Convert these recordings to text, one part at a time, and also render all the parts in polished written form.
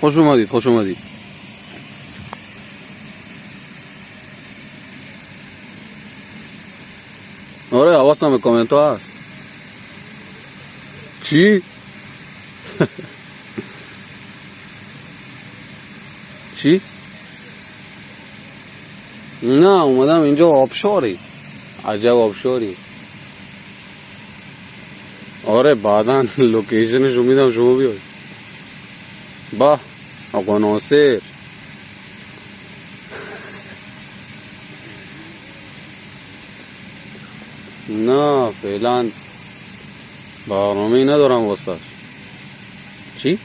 خوش اومدید خوش اومدید. آره حواسم به کامنت ها هست. چی؟ چی؟ نه اومدم اینجا آبشاری. عجب آبشاری. آره بعدا لوکیشنشو میدم شما بیاید. با آقا ناصر نه فعلا برنامه‌ای ندارم واسه. چی؟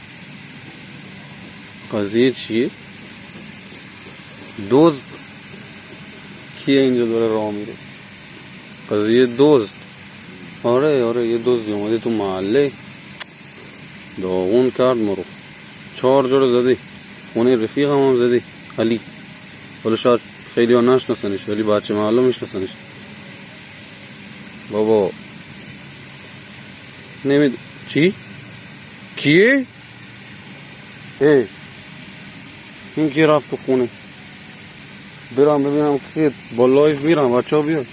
قضیه چیه؟ دزد کیه اینجا داره راه میره؟ قضیه دزد. آره یه دزدی اومده تو محله داغون کرد مرو. 4 جا رو زده. خونه رفیقم هم زده علی. ولی شاید خیلی ها نشناسنش ولی بچه محله میشناسنش. بابا نمید. چی؟ کیه؟ این کی رفت تو خونه؟ برم ببینم که با لایف میرم بچه ها بیاد.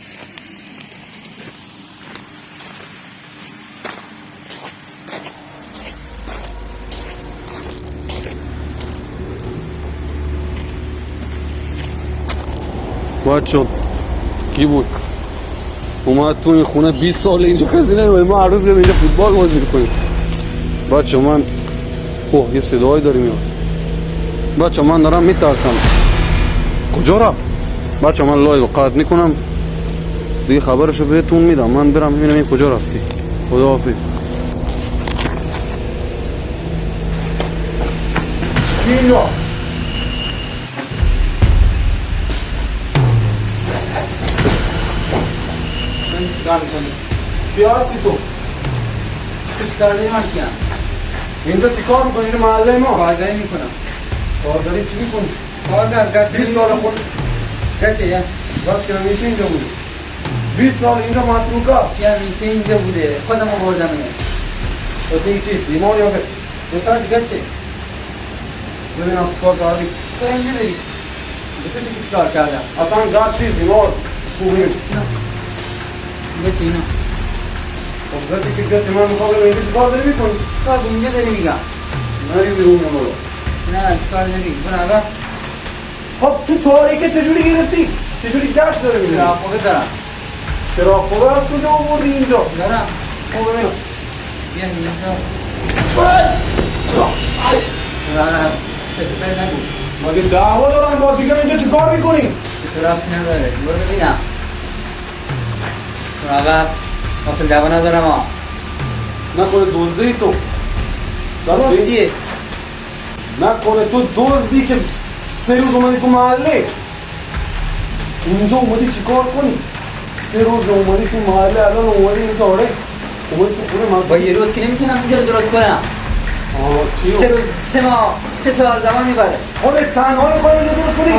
بچه کی بود؟ اومد تو این خونه 20 ساله اینجا کسی نمیده. ما هر روز بریم اینجا فوتبال بازی میکنیم. بچه من یه صدایی داری میاد. بچه من دارم میترسم. کجا رفت؟ بچه من لایو قطع میکنم دیگه خبرشو بهتون میدم. من برم ببینم این کجا رفتی. خداحافظ. اینجا چیکار میکنی؟ کیا هستی تو؟ چیکار داری من کیم؟ اینجا چیکار میکنی؟ این محله ما کارگری میکنم. کارگری چی میکنی؟ کارگر گچه 20 سال خود گچه یا باش که همیشه اینجا بوده. 20 سال اینجا متروکه است. چی همیشه اینجا بوده. خودم آوردم اینه. واسه این چی؟ سیمان یا به دوتاش گچه. ببینم چیکار کردی. چیکار اینجا داری؟ دوتاش که چیکار کردم؟ اصلا گچی سیمان خوبی. گچه اینا. خب گچی که گچی من میخوام اینجا چیکار داری میکنی؟ چیکار اینجا داری میگم؟ نری بیرون نمارو. نه چیکار داری؟ برو آقا. خب تو تاریکه چجوری گرفتی؟ چجوری گچ داره میزنی؟ چراغ دارم. چراغ خوبه از کجا آوردی اینجا؟ دارم. خب ببینم. بیا اینجا. نه نگو. مگه دعوا دارن با دیگه اینجا چیکار میکنی؟ رفت نداره. برو ببینم. برو آقا. اصلا دعوا ندارم ها. نکنه دزدی تو. دوست چیه؟ نکنه تو دزدی که 3 روز اومدی تو محله. اینجا اومدی چیکار کنی؟ 3 روز اومدی تو محله الان اومدی اینجا آره. اومدی تو خونه من. با یه روز که نمیتونم اینجا رو درست کنم. چیو؟ 3 ماه 3 سال زمان میبره. خودت تنها میخوای اینجا درست کنی؟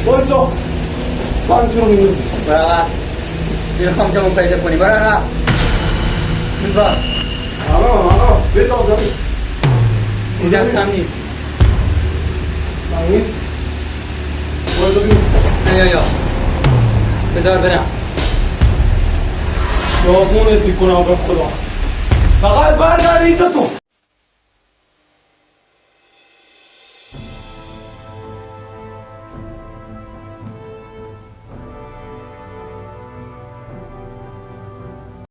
وایسا سانچو رو می‌ریزی. برای میخوام جمعون پیدا کنی. برای نه بس آقا بتاز زمین. این دست هم نیست. نیست؟ وایسا ببین. یا بذار برم. شاقونت میکنم به خدا. فقط برگرد اینجا تو.